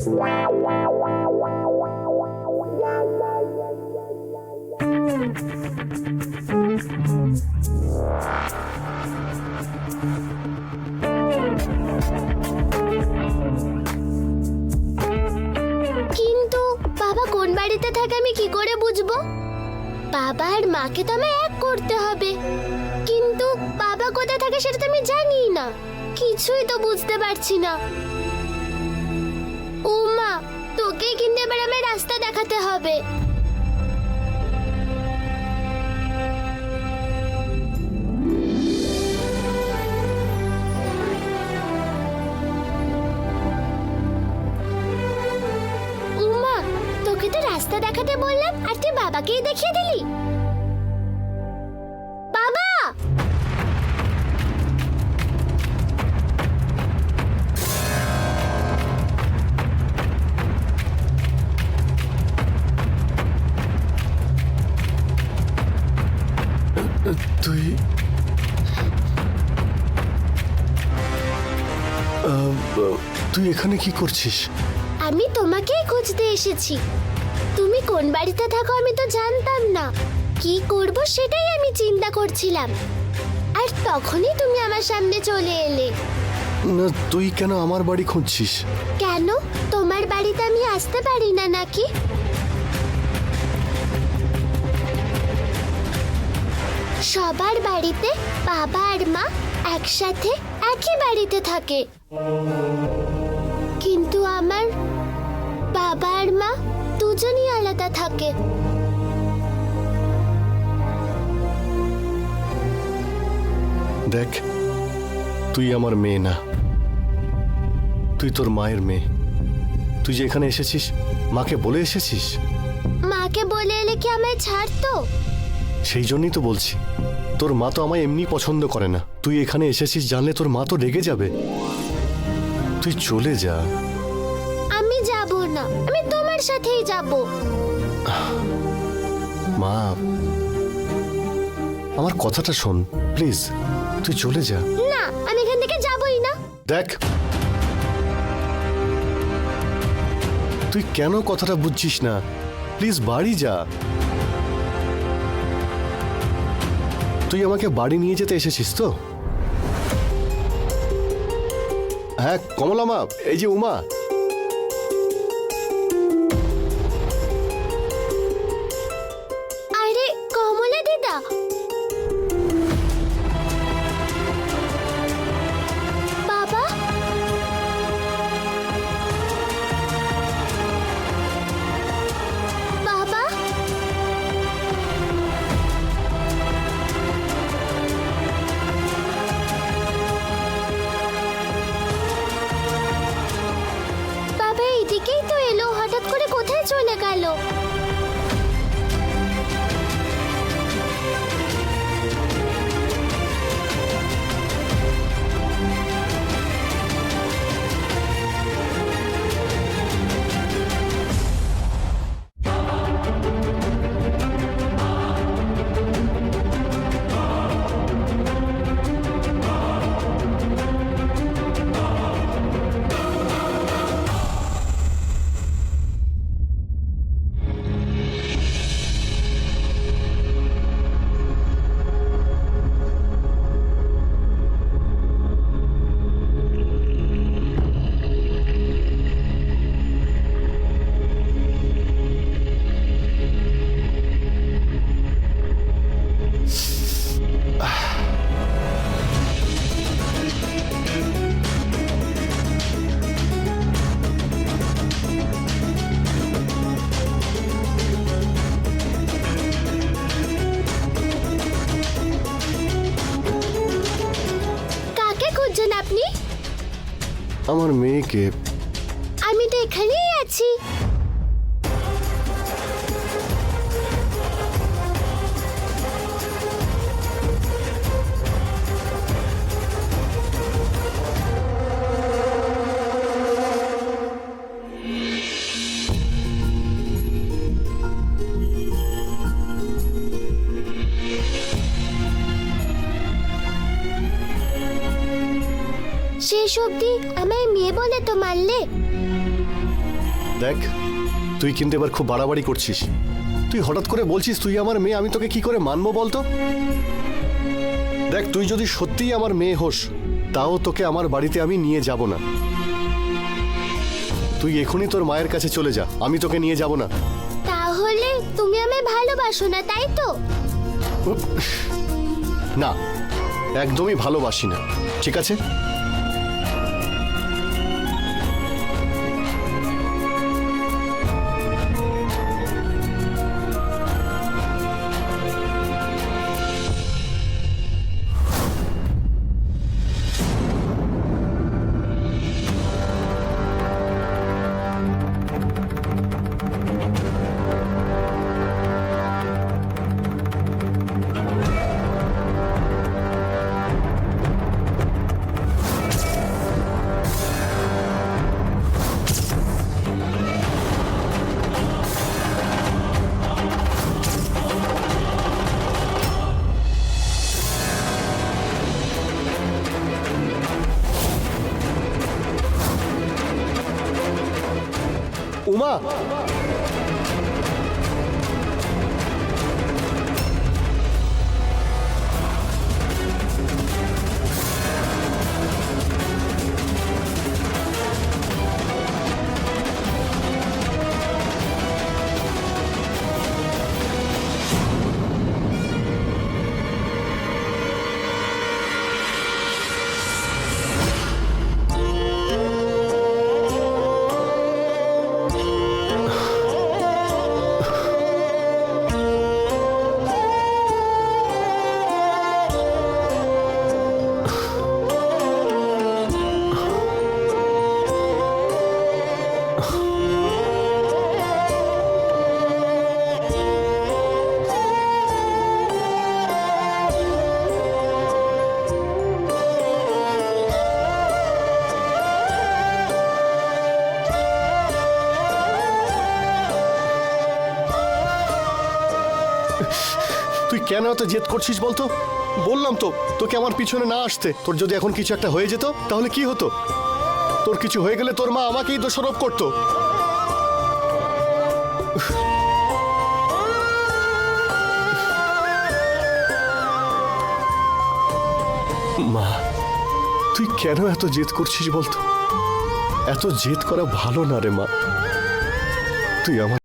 কিন্তু বাবা কোন বাড়িতে থাকে আমি কি করে বুঝবো? বাবা আর মাকে তো আমায় এক করতে হবে, কিন্তু বাবা কোথায় থাকে সেটা তো আমি জানি না। কিছুই তো বুঝতে পারছি না। ও মা, তোকেই কিন্তু এবার আমার রাস্তা দেখাতে হবে। উমা, তোকে তো রাস্তা দেখাতে বললাম আর তুই বাবাকেই দেখিয়ে দিলি। বাবা! তুই তুই এখানে কি করছিস? আমি তোমাকেই খুঁজতে এসেছি। তুমি কোন বাড়িতে থাকো আমি তো জানতাম না। কি করব সেটাই আমি চিন্তা করছিলাম, আর তখনই তুমি আমার সামনে চলে এলে। না, তুই কেন আমার বাড়ি খুঁজছিস? কেন, তোমার বাড়িতে আমি আসতে পারি না নাকি? সবার বাড়িতে বাবা আর মা একসাথে একই বাড়িতে থাকে, কিন্তু আমার বাবা আর মা দুজনই আলাদা থাকে। দেখ, তুই আমার মেয়ে না, তুই তোর মায়ের মেয়ে। তুই যে এখানে এসেছিস, মাকে বলে এসেছিস? মাকে বলে এলে কি আমায় ছাড়তো? সেই জন্যই তো বলছি, তোর মা তো আমায় এমনি পছন্দ করে না। তুই এখানে এসেছিস জানলে তোর মা তো রেগে যাবে। তুই চলে যা। আমি যাব না, আমি তোমার সাথেই যাব। মা, আমার কথাটা শোন প্লিজ, তুই চলে যা। না, আমি এখান থেকে যাবই না। দেখ, তুই কেন কথাটা বুঝছিস না? প্লিজ বাড়ি যা। তুই আমাকে বাড়ি নিয়ে যেতে এসেছিস তো? হ্যাঁ কমলা মা, এই যে উমা। আরে কমলা দিদা, বাবা! বাবা! বাবা এইদিকেই তো এলো, হঠাৎ করে কোথায় চলে গেল? আপনি? আমার মেয়েকে। আমি তো এখানেই আছি। শেষ অবধি আমায় মেয়ে বলে তো মারলে। দেখ, তুই কিন্তু এবার খুব বাড়াবাড়ি করছিস। তুই হঠাৎ করে বলছিস তুই আমার মেয়ে, আমি তোকে কি করে মানবো বলতো? দেখ, তুই যদি সত্যিই আমার মেয়ে হোস, তাও তোকে আমার বাড়িতে আমি নিয়ে যাব না। তুই এখনই তোর মায়ের কাছে চলে যা, আমি তোকে নিয়ে যাব না। তাহলে তুমি আমায় ভালোবাসো না, তাই তো? না, একদমই ভালোবাসি না। ঠিক আছে? উমা, তুই কেন এত জেদ করছিস বলতো? বললাম তো তোকে আমার পিছনে না আসতে। তোর যদি এখন কিছু একটা হয়ে যেত তাহলে কি হতো? তোর কিছু হয়ে গেলে তোর মা আমাকেই দোষারোপ করতো। মা, তুই কেন এত জেদ করছিস বলতো? এত জেদ করা ভালো না রে মা। তুই আমার